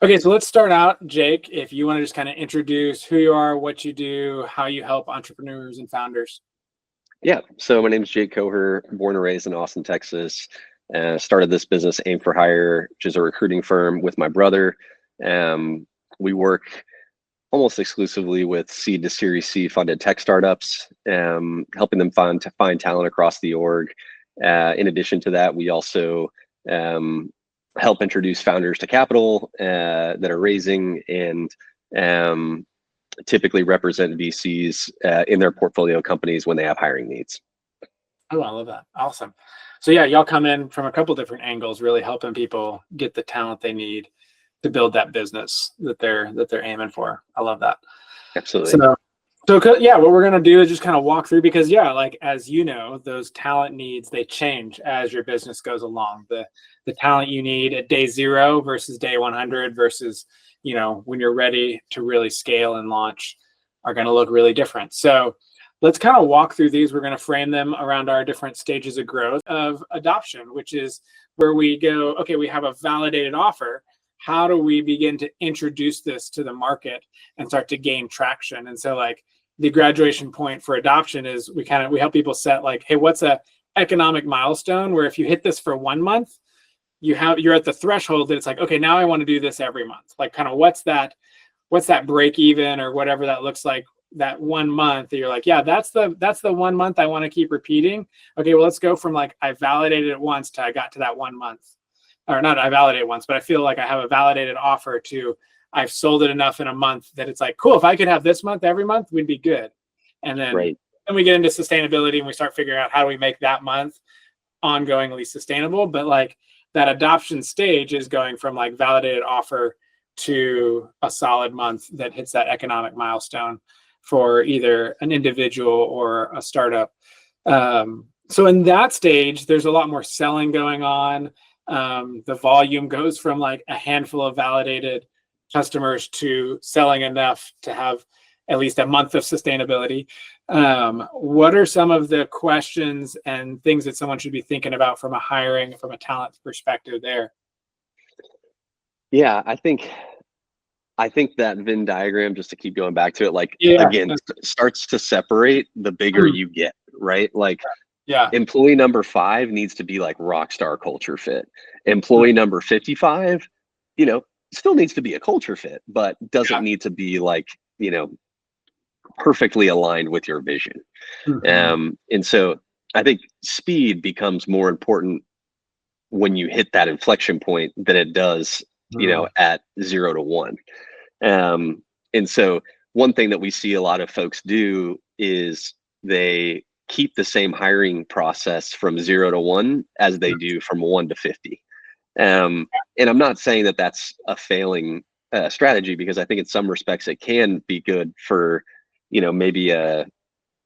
Okay, so let's start out, Jake, if you want to just kind of introduce who you are, what you do, how you help entrepreneurs and founders. Yeah, so my name is Jake Kocher, born and raised in Austin, Texas. Started this business, Aim for Hire, which is a recruiting firm with my brother. We work almost exclusively with seed to Series C funded tech startups, helping them find talent across the org. In addition to that, we also help introduce founders to capital that are raising and typically represent VCs in their portfolio companies when they have hiring needs. Oh, I love that. Awesome. So yeah, y'all come in from a couple different angles, really helping people get the talent they need to build that business that they're aiming for. I love that. Absolutely. Yeah, what we're gonna do is just kind of walk through, because yeah, like as you know, those talent needs, they change as your business goes along. The talent you need at day 0 versus day 100 versus, when you're ready to really scale and launch are going to look really different. So let's kind of walk through these. We're going to frame them around our different stages of growth of adoption, which is where we go, okay, we have a validated offer. How do we begin to introduce this to the market and start to gain traction? And so like the graduation point for adoption is we help people set like, hey, what's a economic milestone where if you hit this for 1 month, you're at the threshold that it's like, okay, now I want to do this every month. Like kind of what's that break even or whatever that looks like, that 1 month that you're like, yeah, that's the 1 month I want to keep repeating. Okay, well, let's go from like I validated it once to I got to that 1 month. Or not I validated once, but I feel like I have a validated offer to I've sold it enough in a month that it's like, cool, if I could have this month every month, we'd be good. And then Then we get into sustainability and we start figuring out how do we make that month ongoingly sustainable. But like that adoption stage is going from like validated offer to a solid month that hits that economic milestone for either an individual or a startup. So in that stage, there's a lot more selling going on. The volume goes from like a handful of validated customers to selling enough to have at least a month of sustainability. What are some of the questions and things that someone should be thinking about from a talent perspective there? Yeah, I think that Venn diagram, just to keep going back to it, like again, starts to separate the bigger you get, right? Like employee number 5 needs to be like rock star culture fit. Employee number 55, still needs to be a culture fit, but doesn't need to be like, perfectly aligned with your vision. And so I think speed becomes more important when you hit that inflection point than it does, at 0 to 1. And so one thing that we see a lot of folks do is they keep the same hiring process from 0 to 1 as they do from 1 to 50. And I'm not saying that that's a failing strategy, because I think in some respects it can be good for, maybe a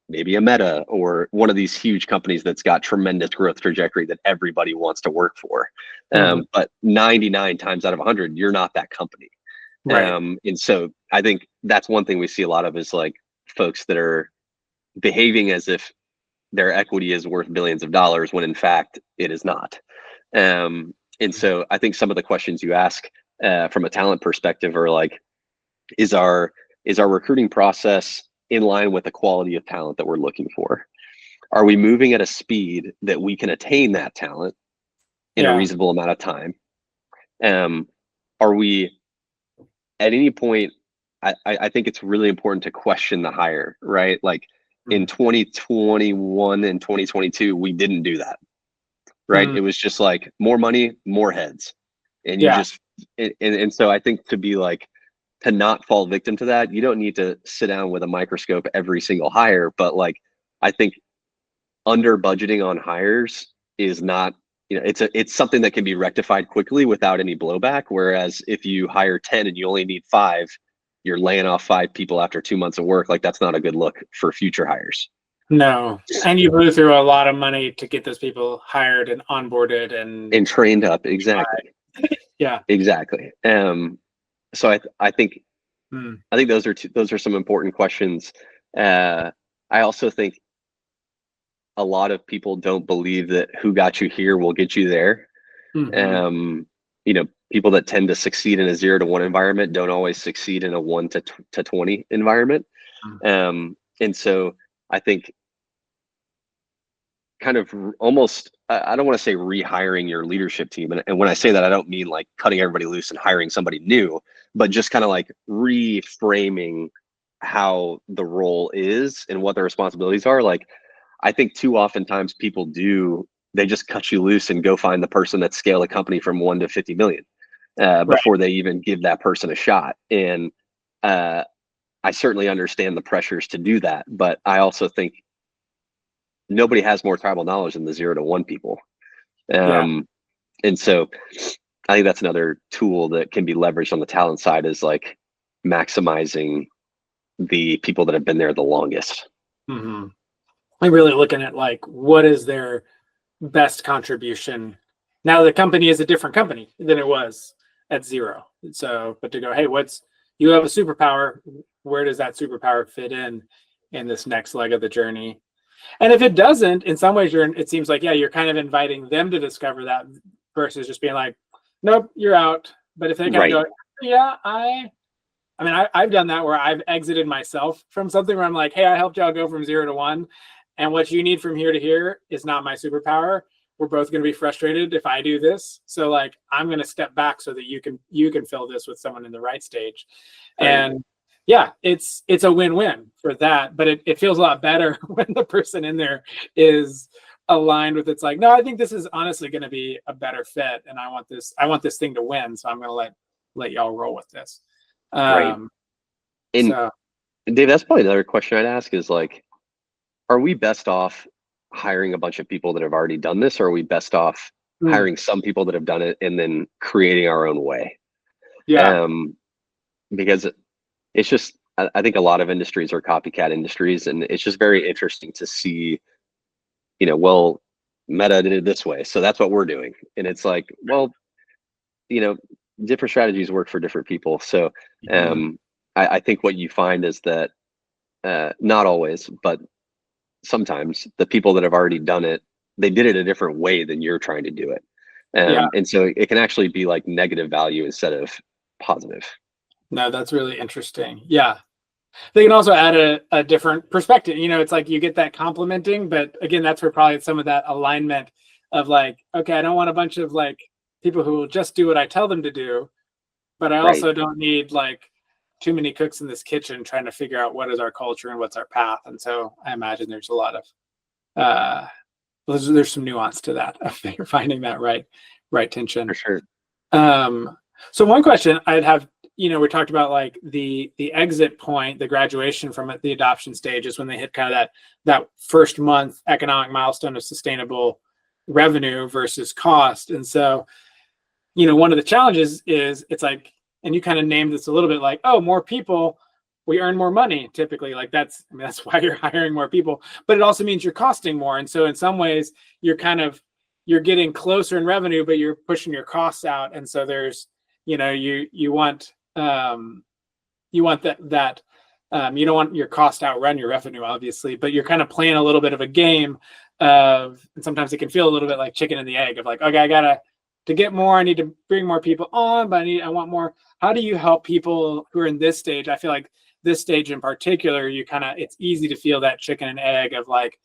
Meta or one of these huge companies that's got tremendous growth trajectory that everybody wants to work for. But 99 times out of 100, you're not that company. Right. And so I think that's one thing we see a lot of is like folks that are behaving as if their equity is worth billions of dollars when in fact it is not. And so I think some of the questions you ask from a talent perspective are like, is our recruiting process in line with the quality of talent that we're looking for? Are we moving at a speed that we can attain that talent in a reasonable amount of time? Are we at any point, I think it's really important to question the hire, right? Like in 2021 and 2022, we didn't do that, right? It was just like more money, more heads. And and so I think to not fall victim to that, you don't need to sit down with a microscope every single hire, but like, I think under budgeting on hires is not, it's something that can be rectified quickly without any blowback. Whereas if you hire 10 and you only need 5, you're laying off 5 people after 2 months of work. Like that's not a good look for future hires. No, and you blew through a lot of money to get those people hired and onboarded and trained up. Exactly. Exactly. So I think those are some important questions. I also think a lot of people don't believe that who got you here will get you there. people that tend to succeed in a 0 to 1 environment don't always succeed in a 1 to 20 environment. And so I think kind of almost, I don't want to say rehiring your leadership team. And when I say that, I don't mean like cutting everybody loose and hiring somebody new, but just kind of like reframing how the role is and what their responsibilities are. Like, I think too oftentimes people they just cut you loose and go find the person that scale a company from 1 to 50 million before they even give that person a shot. And I certainly understand the pressures to do that, but I also think nobody has more tribal knowledge than the 0 to 1 people. And so I think that's another tool that can be leveraged on the talent side, is like maximizing the people that have been there the longest. I'm really looking at like, what is their best contribution? Now the company is a different company than it was at 0. So, but to go, hey, you have a superpower. Where does that superpower fit in this next leg of the journey? And if it doesn't, in some ways, it seems like, you're kind of inviting them to discover that versus just being like, nope, you're out. But if they kind of go, I've done that where I've exited myself from something where I'm like, hey, I helped y'all go from 0 to 1. And what you need from here to here is not my superpower. We're both going to be frustrated if I do this. So like, I'm going to step back so that you can fill this with someone in the right stage. And it's a win-win for that, but it feels a lot better when the person in there is aligned with, it's like, no, I think this is honestly going to be a better fit, and I want this thing to win, so I'm going to let y'all roll with this. And Dave, that's probably another question I'd ask is like, are we best off hiring a bunch of people that have already done this, or are we best off hiring some people that have done it and then creating our own way? Because it's just, I think a lot of industries are copycat industries, and it's just very interesting to see, well, Meta did it this way, so that's what we're doing. And it's like, well, different strategies work for different people. So I think what you find is that not always, but sometimes the people that have already done it, they did it a different way than you're trying to do it. And so it can actually be like negative value instead of positive. No, that's really interesting. Yeah. They can also add a different perspective. It's like you get that complimenting, but again, that's where probably some of that alignment of like, okay, I don't want a bunch of like people who will just do what I tell them to do, but I also don't need like too many cooks in this kitchen trying to figure out what is our culture and what's our path. And so I imagine there's a lot of there's some nuance to that. You're finding that right tension. For sure. So one question I'd have, we talked about like the exit point, the graduation from the adoption stage is when they hit kind of that first month economic milestone of sustainable revenue versus cost. And so, one of the challenges is it's like, and you kind of named this a little bit like, oh, more people, we earn more money typically. Like that's why you're hiring more people, but it also means you're costing more. And so in some ways you're getting closer in revenue, but you're pushing your costs out. And so there's, you want you don't want your cost to outrun your revenue, obviously, but you're kind of playing a little bit of a game and sometimes it can feel a little bit like chicken and the egg of like, okay, to get more, I need to bring more people on, but I want more. How do you help people who are in this stage? I feel like this stage in particular, it's easy to feel that chicken and egg of like,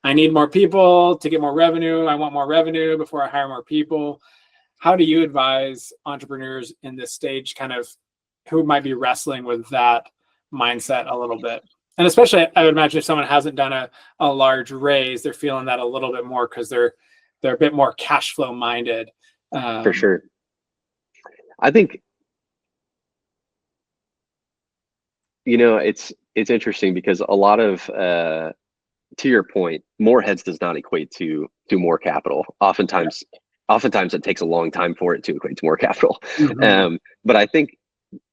I need more people to get more revenue. I want more revenue before I hire more people. How do you advise entrepreneurs in this stage kind of who might be wrestling with that mindset a little bit? And especially, I would imagine if someone hasn't done a large raise, they're feeling that a little bit more because they're a bit more cash flow minded. For sure. I think, it's interesting because a lot of, to your point, more heads does not equate to more capital. Oftentimes it takes a long time for it to equate to more capital. But I think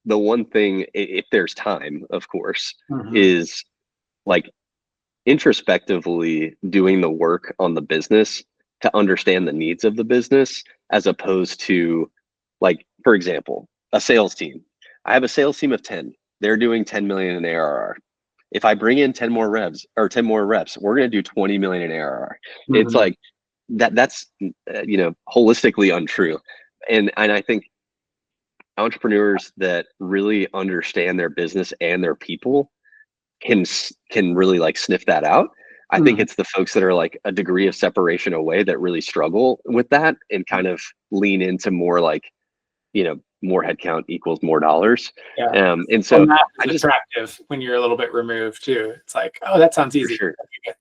the one thing, if there's time, of course, is like introspectively doing the work on the business to understand the needs of the business, as opposed to, like, for example, a sales team. I have a sales team of 10. They're doing 10 million in ARR. If I bring in 10 more reps, we're going to do 20 million in ARR. It's like that's holistically untrue. and I think entrepreneurs that really understand their business and their people can really like sniff that out. I think Mhm. it's the folks that are like a degree of separation away that really struggle with that and kind of lean into more like, more headcount equals more dollars. Yeah. And Well, so math I is just, attractive when you're a little bit removed too. It's like, oh, that sounds for easy. sure. Okay.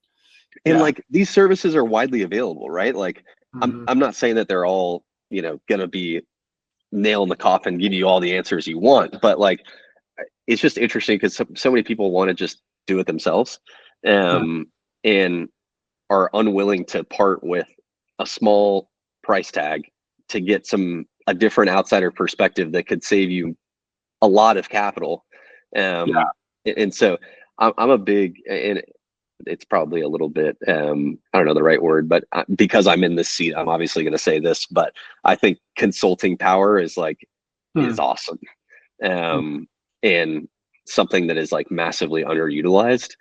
And Yeah. like these services are widely available, right? Like Mhm. I'm not saying that they're all, gonna be nail in the coffin, give you all the answers you want, but like it's just interesting because so many people want to just do it themselves, Yeah. and are unwilling to part with a small price tag to get a different outsider perspective that could save you a lot of capital. Yeah. And so I'm a big, and it's probably a little bit, I don't know the right word, but because I'm in this seat, I'm obviously going to say this, but I think consulting power is Hmm. awesome. And something that is like massively underutilized,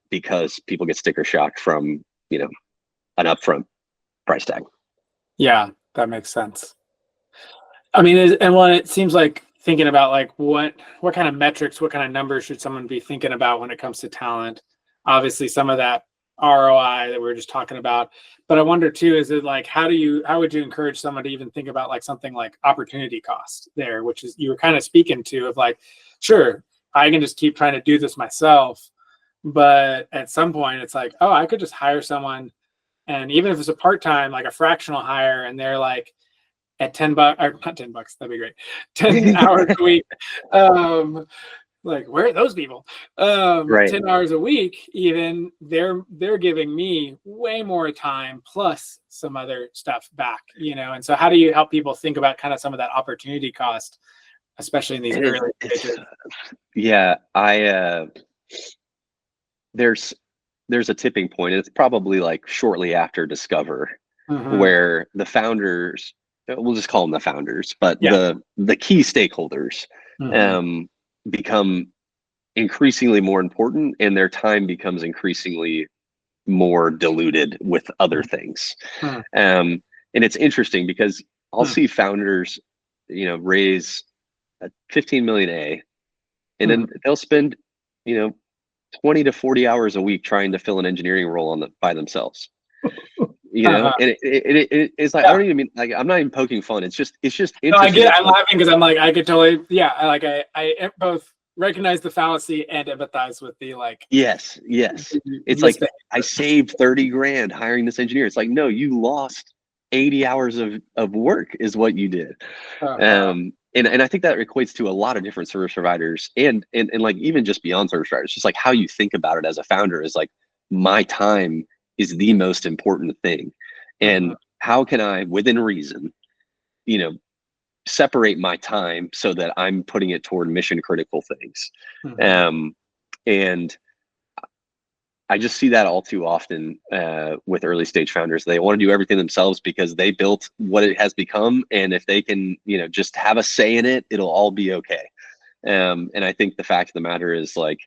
because people get sticker shock from, an upfront price tag. Yeah, that makes sense. I mean, and when it seems like thinking about like what kind of metrics, what kind of numbers should someone be thinking about when it comes to talent? Obviously, some of that ROI that we were just talking about, but I wonder too, is it like how would you encourage someone to even think about like something like opportunity cost there, which is you were kind of speaking to of like, sure, I can just keep trying to do this myself, but at some point it's like, oh, I could just hire someone, and even if it's a part time, like a fractional hire, and they're like at $10 or not $10, that'd be great. 10 hours a week. Um, like where are those people? Right. 10 hours a week, even they're giving me way more time plus some other stuff back, And so how do you help people think about kind of some of that opportunity cost, especially in these And early it's stages? yeah, there's a tipping point. It's probably like shortly after Discover, Hmm. where the founders, we'll just call them the founders, but Yeah. the key stakeholders, Hmm. um, become increasingly more important, and their time becomes increasingly more diluted with other things. Hmm. And it's interesting because I'll Hmm. see founders, raise a 15 million and Hmm. then they'll spend, you know, 20 to 40 hours a week trying to fill an engineering role by themselves. Uh-huh. And it's like, I Yeah. don't even mean like, I'm not even poking fun. It's just No, I interesting. get it. It's I'm like, laughing because I'm like, I could totally, yeah, I both recognize the fallacy and empathize with the like yes, yes. It's like, I misbehavior. saved 30 grand hiring this engineer. It's like, no, you lost 80 hours of work is what you did. Uh-huh. And I think that equates to a lot of different service providers and like even just beyond service providers, just like how you think about it as a founder is like, my time is the most important thing. Uh-huh. And how can I, within reason, you know, separate my time so that I'm putting it toward mission critical things. Mhm. Um, and I just see that all too often, with early stage founders. They want to do everything themselves because they built what it has become, and if they can, just have a say in it, it'll all be okay. And I think the fact of the matter is like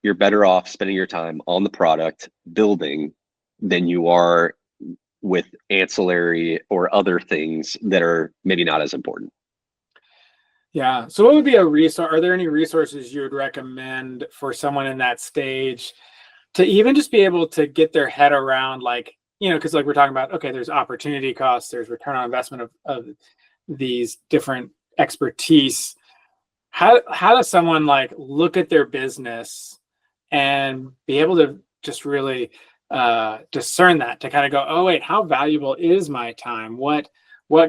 you're better off spending your time on the product building than you are with ancillary or other things that are maybe not as important. Yeah. So what would be a resource? Are there any resources you would recommend for someone in that stage to even just be able to get their head around like, because like we're talking about, okay, there's opportunity costs, there's return on investment of these different expertise. How does someone like look at their business and be able to just really discern that to kind of go, oh wait, how valuable is my time? What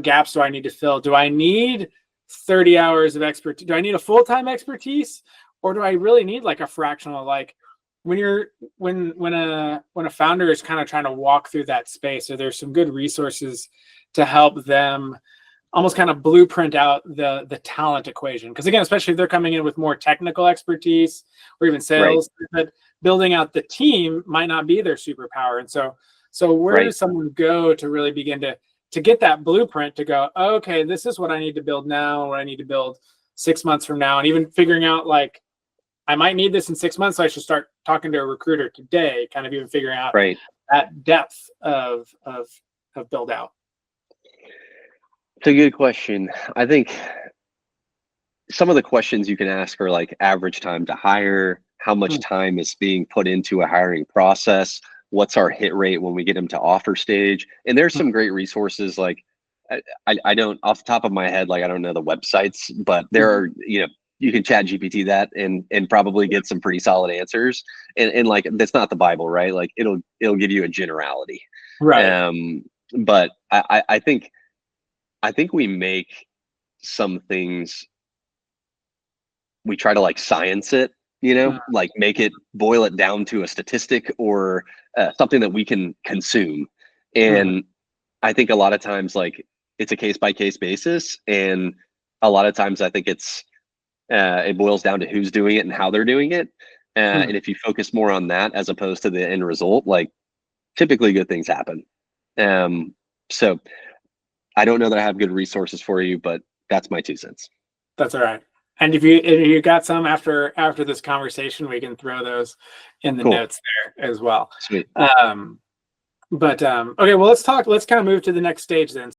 gaps do I need to fill? Do I need 30 hours of expertise? Do I need a full-time expertise, or do I really need like a fractional? Like when you're when a founder is kind of trying to walk through that space, so there's some good resources to help them almost kind of blueprint out the talent equation. Because again, especially if they're coming in with more technical expertise or even Right, sales, that building out the team might not be their superpower. And so where right. does someone go to really begin to get that blueprint to go, okay, this is what I need to build now, what I need to build 6 months from now, and even figuring out like I might need this in 6 months, so I should start talking to a recruiter today, kind of even figuring out Right. that depth of build out. It's a good question. I think some of the questions you can ask are like average time to hire, how much Mm, time is being put into a hiring process, what's our hit rate when we get them to offer stage. And there's mm, some great resources like I don't off the top of my head, like I don't know the websites, but there mhm. are, you can chat GPT that and probably get some pretty solid answers. And like that's not the Bible, right? Like it'll give you a generality. Right. Um, but I think we make some things, we try to like science it, Mm, like make it, boil it down to a statistic or something that we can consume. mhm, And I think a lot of times like it's a case by case basis, and a lot of times I think it boils down to who's doing it and how they're doing it. mm. And if you focus more on that as opposed to the end result, like typically good things happen. Um, so I don't know that I have good resources for you, but that's my 2 cents. That's all right. And if you got some after this conversation, we can throw those in the Cool. notes there as well. Sweet. But okay, well, let's kind of move to the next stage then.